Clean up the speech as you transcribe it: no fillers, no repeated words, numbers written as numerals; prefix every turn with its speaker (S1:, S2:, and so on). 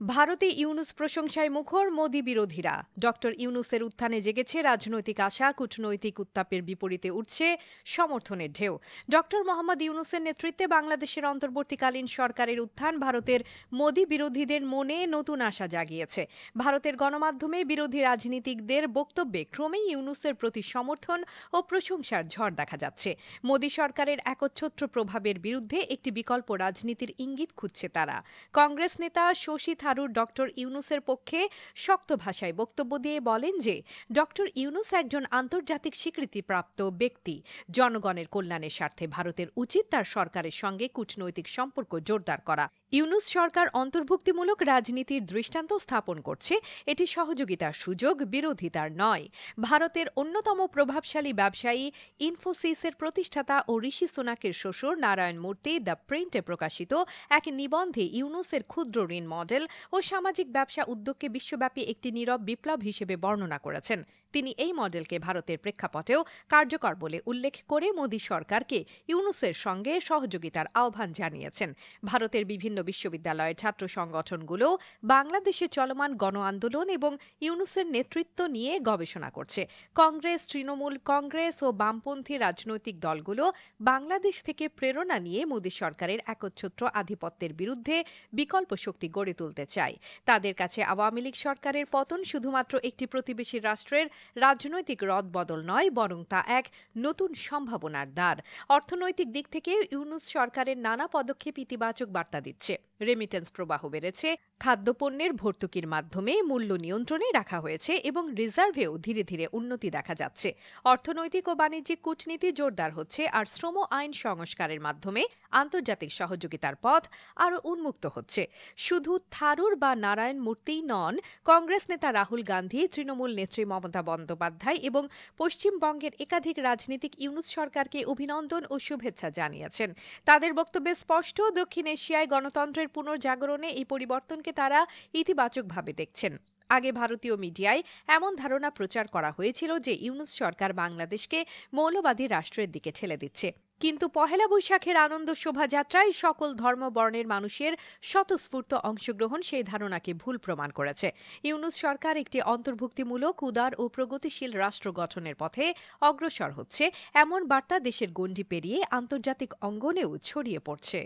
S1: ভারতে ইউনূস প্রশংসায় মুখর মোদি বিরোধীরা। ডক্টর ইউনূসের উত্থানে জেগেছে রাজনৈতিক আশা, কূটনৈতিক উত্তাপের বিপরীতে উঠছে সমর্থনের ঢেউ। ডক্টর মোহাম্মদ ইউনূসের নেতৃত্বে বাংলাদেশের অন্তর্বর্তীকালীন সরকারের উত্থান ভারতের মোদি বিরোধীদের মনে নতুন আশা জাগিয়েছে। ভারতের গণমাধ্যমে বিরোধী রাজনীতিকদের বক্তব্যে ক্রমেই ইউনূসের প্রতি সমর্থন ও প্রশংসার ঝড় দেখা যাচ্ছে। মোদি সরকারের একচ্ছত্র প্রভাবের বিরুদ্ধে একটি বিকল্প রাজনীতির ইঙ্গিত খুঁজছে তারা। কংগ্রেস নেতা শশী থারুর ডক্টর ইউনূসের পক্ষে শক্ত ভাষায় বক্তব্য দিয়ে বলেন যে ডক্টর ইউনূস একজন আন্তর্জাতিক স্বীকৃতিপ্রাপ্ত ব্যক্তি। জনগণের কল্যাণের স্বার্থে ভারতের উচিত তার সরকারের সঙ্গে কূটনৈতিক সম্পর্ক জোরদার করা। ইউনূস সরকার অন্তর্ভুক্তিমূলক রাজনীতির দৃষ্টান্ত স্থাপন করছে। এটি সহযোগিতার সুযোগ, বিরোধিতার নয়। ভারতের অন্যতম প্রভাবশালী ব্যবসায়ী ইনফোসিসের প্রতিষ্ঠাতা ও ঋষি সোনাকের শ্বশুর নারায়ণ মূর্তি দ্য প্রিন্টে প্রকাশিত এক নিবন্ধে ইউনূসের ক্ষুদ্র ঋণ মডেল ও সামাজিক ব্যবসা উদ্যোগকে বিশ্বব্যাপী একটি নীরব বিপ্লব হিসেবে বর্ণনা করেছেন। তিনি এই মডেলকে ভারতের প্রেক্ষাপটেও কার্যকর বলে উল্লেখ করে মোদি সরকারকে ইউনূসের সঙ্গে সহযোগিতার আহ্বান জানিয়েছেন। ভারতের বিভিন্ন বিশ্ববিদ্যালয়ের ছাত্র সংগঠনগুলো বাংলাদেশে চলমান গণ আন্দোলন এবং ইউনূসের নেতৃত্ব নিয়ে গবেষণা করছে। কংগ্রেস, তৃণমূল কংগ্রেস ও বামপন্থী রাজনৈতিক দলগুলো বাংলাদেশ থেকে প্রেরণা নিয়ে মোদি সরকারের একচ্ছত্র আধিপত্যের বিরুদ্ধে বিকল্প শক্তি গড়ে তুলতে চায়। তাদের কাছে আওয়ামী লীগ সরকারের পতন শুধুমাত্র একটি প্রতিবেশী রাষ্ট্রের রাজনৈতিক রদবদল নয়, বরং তা এক নতুন সম্ভাবনার দ্বার। অর্থনৈতিক দিক থেকে ইউনূস সরকারের নানা পদক্ষেপ ইতিবাচক বার্তা দিচ্ছে। রেমিটেন্স প্রবাহ বেড়েছে, খাদ্যপণ্যের ভর্তুকির মাধ্যমে মূল্য নিয়ন্ত্রণে রাখা হয়েছে এবং রিজার্ভেও ধীরে ধীরে উন্নতি দেখা যাচ্ছে। অর্থনৈতিক ও বাণিজ্যিক কূটনীতি জোরদার হচ্ছে, আর শ্রম আইন সংস্কারের মাধ্যমে আন্তর্জাতিক সহযোগিতার পথ আরও উন্মুক্ত হচ্ছে। শুধু থারুর বা নারায়ণ মূর্তিই নন, কংগ্রেস নেতা রাহুল গান্ধী, তৃণমূল নেত্রী মমতা বন্দ্যোপাধ্যায় এবং পশ্চিমবঙ্গের একাধিক রাজনীতিক ইউনূস সরকারকে অভিনন্দন ও শুভেচ্ছা জানিয়েছেন। তাদের বক্তব্যে স্পষ্ট, দক্ষিণ এশিয়ায় গণতন্ত্রের পুনর্জাগরণে এই পরিবর্তনকে তারা ইতিবাচকভাবে দেখছেন। আগে ভারতীয় মিডিয়ায় এমন ধারণা প্রচার করা হয়েছিল যে ইউনূস সরকার বাংলাদেশকে মৌলবাদী রাষ্ট্রের দিকে ঠেলে দিচ্ছে। কিন্তু পহেলা বৈশাখের আনন্দ শোভাযাত্রায় সকল ধর্ম বর্ণের মানুষের স্বতঃস্ফূর্ত অংশগ্রহণ সেই ধারণাকে ভুল প্রমাণ করেছে। ইউনূস সরকার একটি অন্তর্ভুক্তিমূলক, উদার ও প্রগতিশীল রাষ্ট্র গঠনের পথে অগ্রসর হচ্ছে, এমন বার্তা দেশের গণ্ডি পেরিয়ে আন্তর্জাতিক অঙ্গনেও ছড়িয়ে পড়ছে।